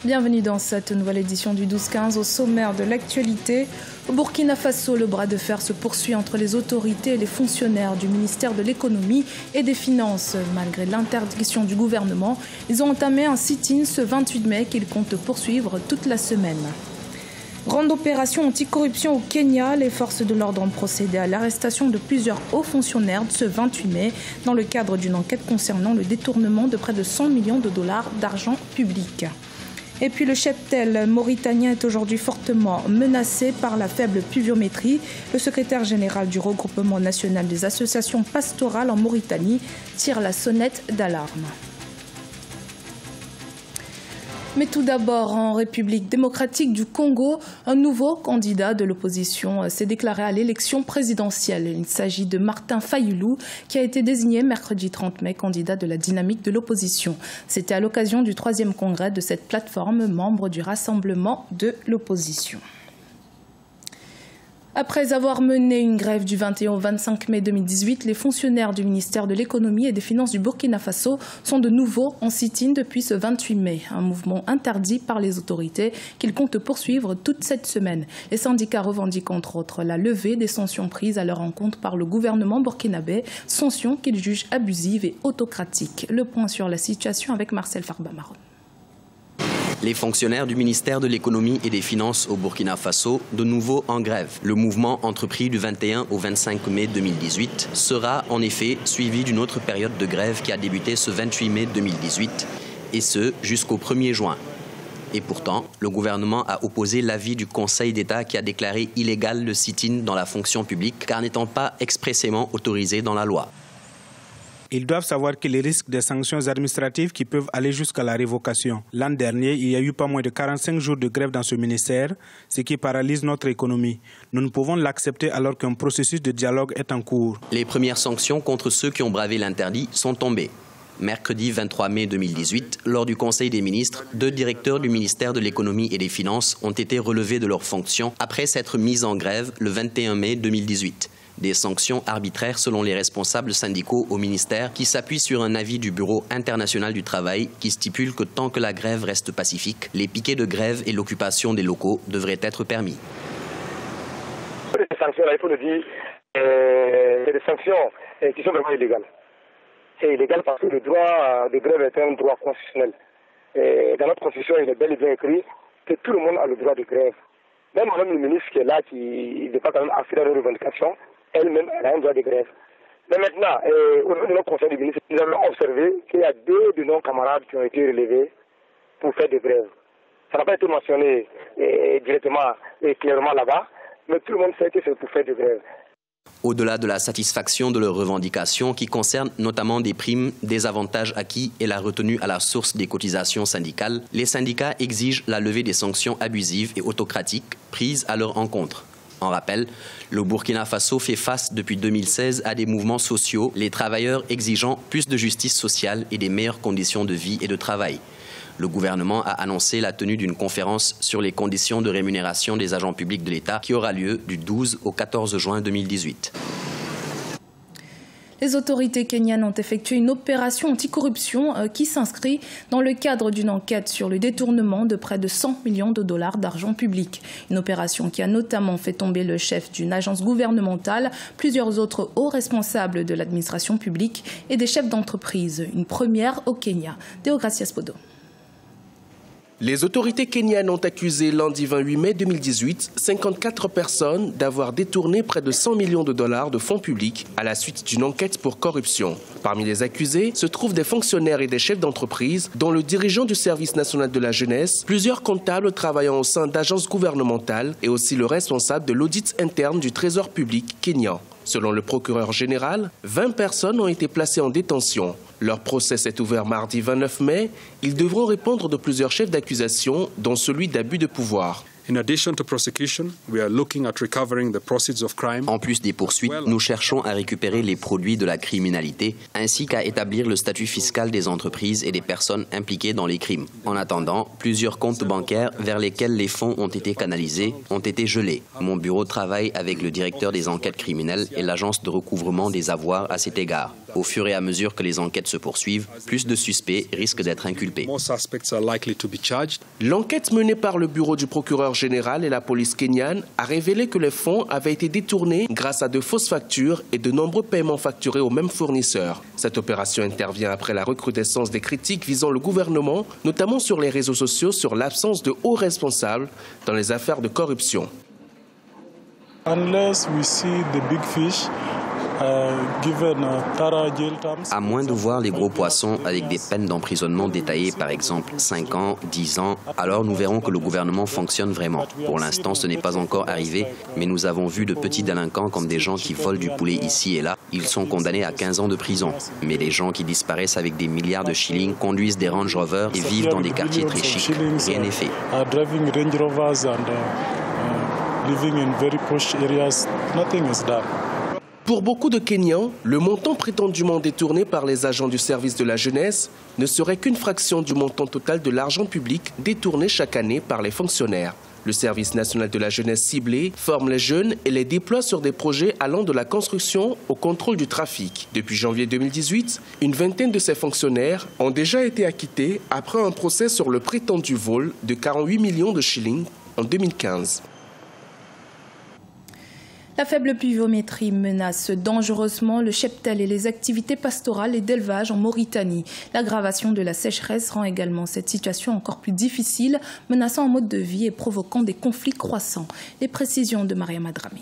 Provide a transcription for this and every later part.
Bienvenue dans cette nouvelle édition du 12-15 au sommaire de l'actualité. Au Burkina Faso, le bras de fer se poursuit entre les autorités et les fonctionnaires du ministère de l'économie et des finances. Malgré l'interdiction du gouvernement, ils ont entamé un sit-in ce 28 mai qu'ils comptent poursuivre toute la semaine. Grande opération anticorruption au Kenya, les forces de l'ordre ont procédé à l'arrestation de plusieurs hauts fonctionnaires ce 28 mai dans le cadre d'une enquête concernant le détournement de près de 100 millions de dollars d'argent public. Et puis le cheptel mauritanien est aujourd'hui fortement menacé par la faible pluviométrie. Le secrétaire général du regroupement national des associations pastorales en Mauritanie tire la sonnette d'alarme. Mais tout d'abord, en République démocratique du Congo, un nouveau candidat de l'opposition s'est déclaré à l'élection présidentielle. Il s'agit de Martin Fayulu, qui a été désigné mercredi 30 mai candidat de la dynamique de l'opposition. C'était à l'occasion du 3e congrès de cette plateforme, membre du Rassemblement de l'opposition. Après avoir mené une grève du 21 au 25 mai 2018, les fonctionnaires du ministère de l'économie et des finances du Burkina Faso sont de nouveau en sit-in depuis ce 28 mai. Un mouvement interdit par les autorités qu'ils comptent poursuivre toute cette semaine. Les syndicats revendiquent entre autres la levée des sanctions prises à leur encontre par le gouvernement burkinabé, sanctions qu'ils jugent abusives et autocratiques. Le point sur la situation avec Marcel Farba-Maron. Les fonctionnaires du ministère de l'économie et des finances au Burkina Faso, de nouveau en grève. Le mouvement entrepris du 21 au 25 mai 2018 sera en effet suivi d'une autre période de grève qui a débuté ce 28 mai 2018, et ce jusqu'au 1er juin. Et pourtant, le gouvernement a opposé l'avis du Conseil d'État qui a déclaré illégal le sit-in dans la fonction publique car n'étant pas expressément autorisé dans la loi. Ils doivent savoir qu'ils risquent des sanctions administratives qui peuvent aller jusqu'à la révocation. L'an dernier, il y a eu pas moins de 45 jours de grève dans ce ministère, ce qui paralyse notre économie. Nous ne pouvons l'accepter alors qu'un processus de dialogue est en cours. Les premières sanctions contre ceux qui ont bravé l'interdit sont tombées. Mercredi 23 mai 2018, lors du Conseil des ministres, 2 directeurs du ministère de l'économie et des finances ont été relevés de leurs fonctions après s'être mis en grève le 21 mai 2018. Des sanctions arbitraires selon les responsables syndicaux au ministère qui s'appuient sur un avis du Bureau international du travail qui stipule que tant que la grève reste pacifique, les piquets de grève et l'occupation des locaux devraient être permis. Les sanctions, là, il faut le dire, c'est des sanctions qui sont vraiment illégales. C'est illégal parce que le droit de grève est un droit constitutionnel. Et dans notre constitution, il est bel et bien écrit que tout le monde a le droit de grève. Même le ministre qui est là, qui ne peut pas quand même assurer les revendications, elle-même, elle a un droit de grève. Mais maintenant, au niveau de notre conseil des ministres, nous avons observé qu'il y a 2 de nos camarades qui ont été relevés pour faire des grèves. Ça n'a pas été mentionné directement et clairement là-bas, mais tout le monde sait que c'est pour faire des grèves. Au-delà de la satisfaction de leurs revendications qui concernent notamment des primes, des avantages acquis et la retenue à la source des cotisations syndicales, les syndicats exigent la levée des sanctions abusives et autocratiques prises à leur encontre. En rappel, le Burkina Faso fait face depuis 2016 à des mouvements sociaux, les travailleurs exigeant plus de justice sociale et des meilleures conditions de vie et de travail. Le gouvernement a annoncé la tenue d'une conférence sur les conditions de rémunération des agents publics de l'État qui aura lieu du 12 au 14 juin 2018. Les autorités kenyanes ont effectué une opération anticorruption qui s'inscrit dans le cadre d'une enquête sur le détournement de près de 100 millions de dollars d'argent public. Une opération qui a notamment fait tomber le chef d'une agence gouvernementale, plusieurs autres hauts responsables de l'administration publique et des chefs d'entreprise. Une première au Kenya. Deogracias Podo. Les autorités kenyanes ont accusé lundi 28 mai 2018 54 personnes d'avoir détourné près de 100 millions de dollars de fonds publics à la suite d'une enquête pour corruption. Parmi les accusés se trouvent des fonctionnaires et des chefs d'entreprise, dont le dirigeant du service national de la jeunesse, plusieurs comptables travaillant au sein d'agences gouvernementales et aussi le responsable de l'audit interne du Trésor public kenyan. Selon le procureur général, 20 personnes ont été placées en détention. Leur procès s'est ouvert mardi 29 mai. Ils devront répondre de plusieurs chefs d'accusation, dont celui d'abus de pouvoir. En plus des poursuites, nous cherchons à récupérer les produits de la criminalité, ainsi qu'à établir le statut fiscal des entreprises et des personnes impliquées dans les crimes. En attendant, plusieurs comptes bancaires vers lesquels les fonds ont été canalisés ont été gelés. Mon bureau travaille avec le directeur des enquêtes criminelles et l'agence de recouvrement des avoirs à cet égard. Au fur et à mesure que les enquêtes se poursuivent, plus de suspects risquent d'être inculpés. L'enquête menée par le bureau du procureur général et la police kenyane a révélé que les fonds avaient été détournés grâce à de fausses factures et de nombreux paiements facturés aux mêmes fournisseurs. Cette opération intervient après la recrudescence des critiques visant le gouvernement, notamment sur les réseaux sociaux, sur l'absence de hauts responsables dans les affaires de corruption. À moins de voir les gros poissons avec des peines d'emprisonnement détaillées, par exemple 5 ans, 10 ans, alors nous verrons que le gouvernement fonctionne vraiment. Pour l'instant, ce n'est pas encore arrivé, mais nous avons vu de petits délinquants comme des gens qui volent du poulet ici et là. Ils sont condamnés à 15 ans de prison. Mais les gens qui disparaissent avec des milliards de shillings, conduisent des Range Rover et vivent dans des quartiers très chics, rien n'est fait. Pour beaucoup de Kenyans, le montant prétendument détourné par les agents du service de la jeunesse ne serait qu'une fraction du montant total de l'argent public détourné chaque année par les fonctionnaires. Le service national de la jeunesse ciblé forme les jeunes et les déploie sur des projets allant de la construction au contrôle du trafic. Depuis janvier 2018, une vingtaine de ces fonctionnaires ont déjà été acquittés après un procès sur le prétendu vol de 48 millions de shillings en 2015. La faible pluviométrie menace dangereusement le cheptel et les activités pastorales et d'élevage en Mauritanie. L'aggravation de la sécheresse rend également cette situation encore plus difficile, menaçant un mode de vie et provoquant des conflits croissants. Les précisions de Mariam Adramé.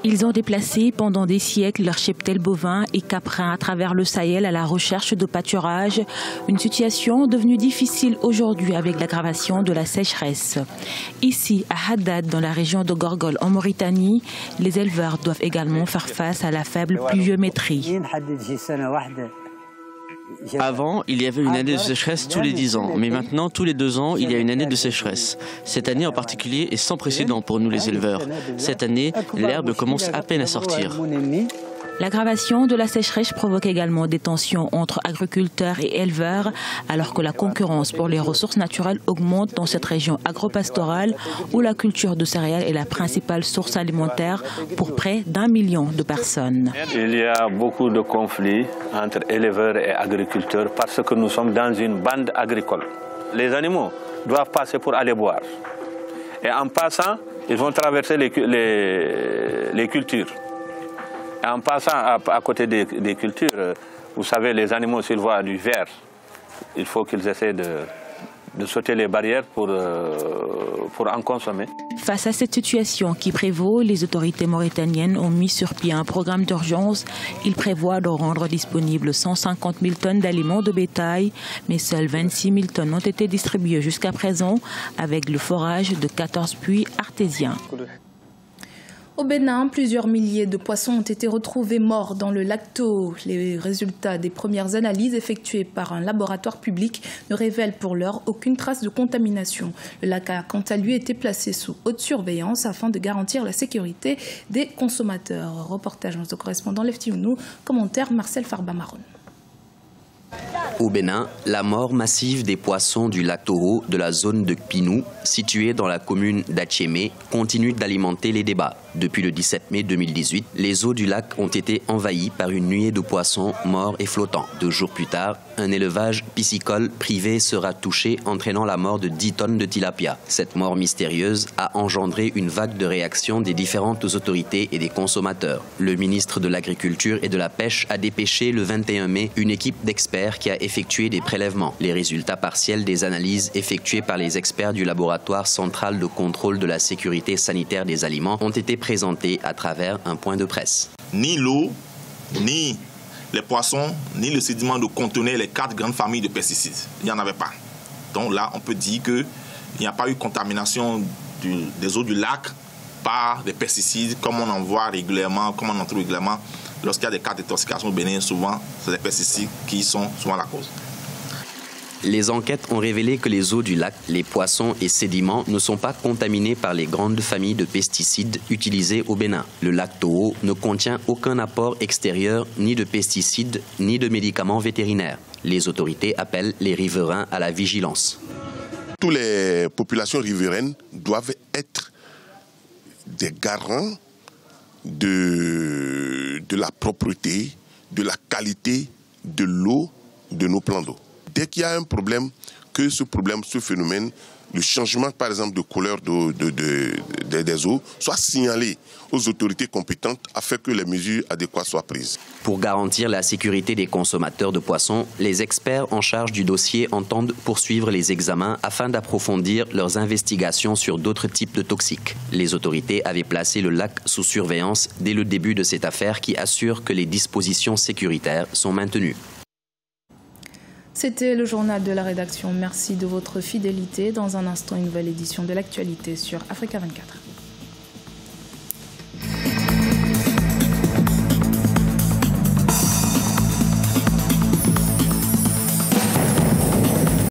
Ils ont déplacé pendant des siècles leurs cheptels bovins et caprins à travers le Sahel à la recherche de pâturage. Une situation devenue difficile aujourd'hui avec l'aggravation de la sécheresse. Ici, à Haddad, dans la région de Gorgol, en Mauritanie, les éleveurs doivent également faire face à la faible pluviométrie. Avant, il y avait une année de sécheresse tous les 10 ans, mais maintenant, tous les 2 ans, il y a une année de sécheresse. Cette année en particulier est sans précédent pour nous les éleveurs. Cette année, l'herbe commence à peine à sortir. L'aggravation de la sécheresse provoque également des tensions entre agriculteurs et éleveurs, alors que la concurrence pour les ressources naturelles augmente dans cette région agropastorale où la culture de céréales est la principale source alimentaire pour près d'1 million de personnes. Il y a beaucoup de conflits entre éleveurs et agriculteurs parce que nous sommes dans une bande agricole. Les animaux doivent passer pour aller boire. Et en passant, ils vont traverser les cultures. En passant à côté des cultures, vous savez, les animaux, s'ils voient du ver, il faut qu'ils essaient de sauter les barrières pour en consommer. Face à cette situation qui prévaut, les autorités mauritaniennes ont mis sur pied un programme d'urgence. Ils prévoient de rendre disponibles 150 000 tonnes d'aliments de bétail, mais seules 26 000 tonnes ont été distribuées jusqu'à présent avec le forage de 14 puits artésiens. Au Bénin, plusieurs milliers de poissons ont été retrouvés morts dans le lac Toho. Les résultats des premières analyses effectuées par un laboratoire public ne révèlent pour l'heure aucune trace de contamination. Le lac a quant à lui été placé sous haute surveillance afin de garantir la sécurité des consommateurs. Reportage de correspondant Leftiounou, commentaire Marcel Farba-Maron. Au Bénin, la mort massive des poissons du lac Toho de la zone de Kpinou, située dans la commune d'Atchémé, continue d'alimenter les débats. Depuis le 17 mai 2018, les eaux du lac ont été envahies par une nuée de poissons morts et flottants. 2 jours plus tard, un élevage piscicole privé sera touché, entraînant la mort de 10 tonnes de tilapia. Cette mort mystérieuse a engendré une vague de réactions des différentes autorités et des consommateurs. Le ministre de l'Agriculture et de la Pêche a dépêché le 21 mai une équipe d'experts qui a effectué des prélèvements. Les résultats partiels des analyses effectuées par les experts du laboratoire central de contrôle de la sécurité sanitaire des aliments ont été présentés à travers un point de presse. Ni l'eau, ni les poissons, ni le sédiment ne contenaient les 4 grandes familles de pesticides. Il n'y en avait pas. Donc là, on peut dire qu'il n'y a pas eu contamination des eaux du lac par des pesticides comme on en voit régulièrement, comme on en trouve régulièrement. Lorsqu'il y a des cas d'intoxication au Bénin, souvent, c'est les pesticides qui sont souvent la cause. Les enquêtes ont révélé que les eaux du lac, les poissons et sédiments ne sont pas contaminés par les grandes familles de pesticides utilisés au Bénin. Le lac Toho ne contient aucun apport extérieur, ni de pesticides, ni de médicaments vétérinaires. Les autorités appellent les riverains à la vigilance. Toutes les populations riveraines doivent être des garants de la propreté, de la qualité de l'eau de nos plans d'eau. Dès qu'il y a un problème, que ce phénomène, le changement par exemple de couleur des eaux soit signalé aux autorités compétentes afin que les mesures adéquates soient prises. Pour garantir la sécurité des consommateurs de poissons, les experts en charge du dossier entendent poursuivre les examens afin d'approfondir leurs investigations sur d'autres types de toxiques. Les autorités avaient placé le lac sous surveillance dès le début de cette affaire qui assure que les dispositions sécuritaires sont maintenues. C'était le journal de la rédaction. Merci de votre fidélité. Dans un instant, une nouvelle édition de l'actualité sur Africa 24.